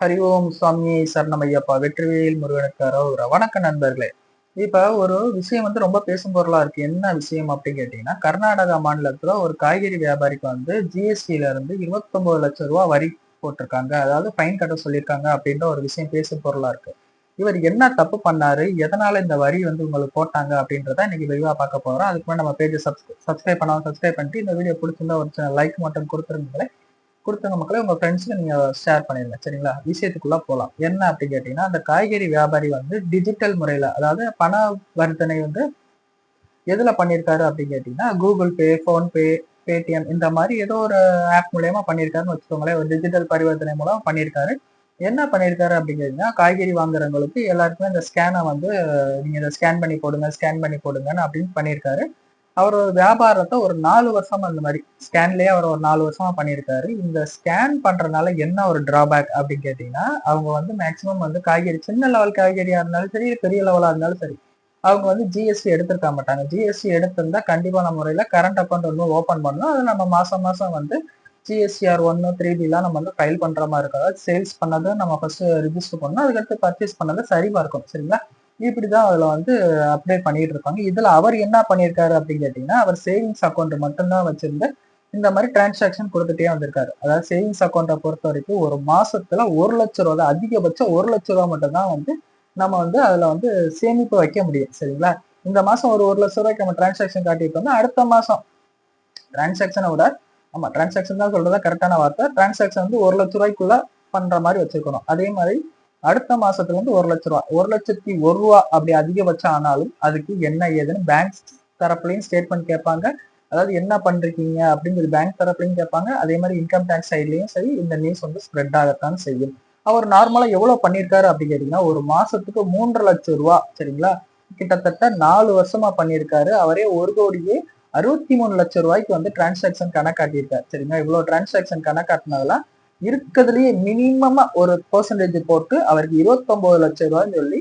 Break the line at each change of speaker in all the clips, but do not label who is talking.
ஹரி ஓம் சுவாமி சரணமையப்பா வெற்றிவேல் முருகனுக்கு அரோகரா. வணக்க நண்பர்களே. இப்ப ஒரு விஷயம் ரொம்ப பேசும் பொருளா இருக்கு. என்ன விஷயம் அப்படின்னு கேட்டீங்கன்னா, கர்நாடகா மாநிலத்துல ஒரு காய்கறி வியாபாரிக்கு ஜிஎஸ்டில இருந்து 29 லட்சம் ரூபாய் வரி போட்டிருக்காங்க. அதாவது ஃபைன் கட்ட சொல்லியிருக்காங்க அப்படின்ற ஒரு விஷயம் பேசும் பொருளா இருக்கு. இவர் என்ன தப்பு பண்ணாரு, எதனால இந்த வரி உங்களுக்கு போட்டாங்க அப்படின்றத இன்னைக்கு விரிவா பார்க்க போறோம். அதுக்கு முன்னாடி நம்ம பேஜை சப்ஸ்கிரைப் பண்ணாலும் சப்ஸ்கிரைப் பண்ணிட்டு இந்த வீடியோ பிடிச்சிருந்தா ஒரு சின்ன லைக் மட்டும் கொடுத்துருங்களேன். கொடுத்தவங்க மக்களே உங்க ஃப்ரெண்ட்ஸுக்கு நீங்க ஷேர் பண்ணிருங்க. சரிங்களா? விஷயத்துக்குள்ள போலாம். என்ன அப்படின்னு கேட்டீங்கன்னா, அந்த காய்கறி வியாபாரி டிஜிட்டல் முறையில, அதாவது பண வர்த்தனை எதுல பண்ணியிருக்காரு அப்படின்னு கேட்டீங்கன்னா, கூகுள் பே, போன்பே, பேடிஎம் இந்த மாதிரி ஏதோ ஒரு ஆப் மூலியமா பண்ணியிருக்காருன்னு வச்சுக்கோங்களேன். ஒரு டிஜிட்டல் பரிவர்த்தனை மூலம் பண்ணியிருக்காரு. என்ன பண்ணியிருக்காரு அப்படின்னு கேட்டீங்கன்னா, காய்கறி வாங்குறவங்களுக்கு எல்லாருக்குமே இந்த ஸ்கேனை நீங்க இதை ஸ்கேன் பண்ணி போடுங்க, ஸ்கேன் பண்ணி போடுங்கன்னு அப்படின்னு பண்ணியிருக்காரு. அவர் ஒரு வியாபாரத்தை ஒரு 4 வருஷமா இந்த மாதிரி ஸ்கேன்லயே அவர் ஒரு 4 வருஷமா பண்ணியிருக்காரு. இந்த ஸ்கேன் பண்றதுனால என்ன ஒரு டிராபேக் அப்படின்னு கேட்டீங்கன்னா, அவங்க மேக்சிமம் காய்கறி சின்ன லெவல் காய்கறியா இருந்தாலும் சரி, பெரிய லெவலா இருந்தாலும் சரி, அவங்க ஜிஎஸ்டி எடுத்திருக்க மாட்டாங்க. ஜிஎஸ்டி எடுத்திருந்தா கண்டிப்பான முறையில கரண்ட் அக்கௌண்ட் ஓபன் பண்ணணும். அது நம்ம மாசம் மாசம் ஜிஎஸ்டிஆர் 1, 3B எல்லாம் நம்ம ஃபைல் பண்ற மாதிரி இருக்கும். அதாவது சேல்ஸ் பண்ணதை நம்ம ஃபர்ஸ்ட் ரிஜிஸ்டர் பண்ணணும். அதுக்கடுத்து பர்ச்சேஸ் பண்ணதை சரி பார்க்கணும். சரிங்களா? இப்படிதான் அதுல அப்டேட் பண்ணிட்டு இருப்பாங்க. இதுல அவர் என்ன பண்ணியிருக்காரு அப்படின்னு கேட்டீங்கன்னா, அவர் சேவிங்ஸ் அக்கௌண்ட் மட்டும்தான் வச்சிருந்து இந்த மாதிரி டிரான்சாக்சன் கொடுத்துட்டே வந்திருக்காரு. அதாவது சேவிங்ஸ் அக்கௌண்ட்டை பொறுத்த வரைக்கும் ஒரு மாசத்துல 1 லட்சம் ரூபாய் தான், அதிகபட்சம் 1 லட்சம் ரூபாய் மட்டும் தான் நம்ம அதுல சேமிப்பு வைக்க முடியும். சரிங்களா? இந்த மாசம் ஒரு 1 லட்சம் ரூபாய்க்கு நம்ம டிரான்சாக்சன் காட்டிட்டோம்னா அடுத்த மாசம் டிரான்சாக்சனை விட, ஆமா டிரான்சாக்சன் தான் சொல்றதா கரெக்டான வார்த்தை. டிரான்சாக்சன் 1 லட்சம் ரூபாய்க்குள்ள பண்ற மாதிரி வச்சிருக்கணும். அதே மாதிரி அடுத்த மாசத்துல 1 லட்சம் ரூபாய், 1,01,00,000 அப்படி அதிகபட்சம் ஆனாலும் அதுக்கு என்ன ஏதுன்னு பேங்க் தரப்புலையும் ஸ்டேட்மெண்ட் கேட்பாங்க. அதாவது என்ன பண்றீங்க அப்படிங்கிறது பேங்க் தரப்புலையும் கேட்பாங்க. அதே மாதிரி இன்கம் டேக்ஸ் சைட்லயும் சரி இந்த நியூஸ் ஸ்ப்ரெட் ஆகத்தான் செய்யும். அவர் நார்மலா எவ்வளவு பண்ணியிருக்காரு அப்படின்னு கேட்டீங்கன்னா, ஒரு மாசத்துக்கு 3,50,000 சரிங்களா? கிட்டத்தட்ட 4 வருஷமா பண்ணியிருக்காரு. அவரே 1,63,00,000 டிரான்சாக்சன் கணக்காட்டியிருக்காரு. சரிங்களா? இவ்வளவு டிரான்சாக்சன் கணக்காட்டினதுல இருக்கிறதுலயே மினிமமா ஒரு பெர்சன்டேஜ் போட்டு அவருக்கு 29 லட்சம் ரூபாய்ன்னு சொல்லி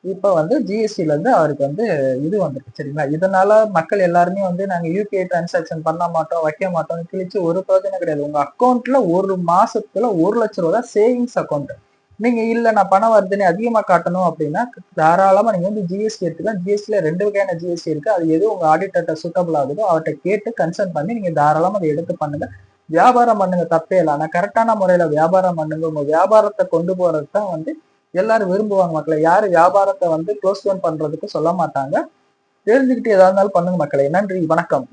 இப்ப ஜிஎஸ்டில இருந்து அவருக்கு இது வந்திருக்கு. சரிங்களா? இதனால மக்கள் எல்லாருமே நாங்க யூபிஐ டிரான்சாக்சன் பண்ண மாட்டோம், வைக்க மாட்டோம்னு கிழிச்சு ஒரு பிரயோஜனம் கிடையாது. உங்க அக்கௌண்ட்ல ஒரு மாசத்துல 1 லட்சம் ரூபாய் தான் சேவிங்ஸ் அக்கௌண்ட். நீங்க இல்ல நான் பண வர்த்தனை அதிகமா காட்டணும் அப்படின்னா தாராளமா நீங்க ஜிஎஸ்டி எடுத்துக்கலாம். ஜிஎஸ்டில 2 வகையான ஜிஎஸ்டி இருக்கு. அது எது உங்க ஆடிட்டர்ட்ட சூட்டபிள் ஆகுதோ அவர்கிட்ட கேட்டு கன்சல்ட் பண்ணி நீங்க தாராளமா அதை எடுத்து பண்ணுங்க. வியாபாரம் பண்ணுங்க, தப்பே இல்லை. ஆனா கரெக்டான முறையில வியாபாரம் பண்ணுங்க. உங்க வியாபாரத்தை கொண்டு போறது தான் எல்லாரும் விரும்புவாங்க மக்களை. யாரு வியாபாரத்தை க்ளோஸ் டவுன் பண்றதுக்கு சொல்ல மாட்டாங்க. தெரிஞ்சுக்கிட்டு ஏதா இருந்தாலும் பண்ணுங்க மக்களே. நன்றி, வணக்கம்.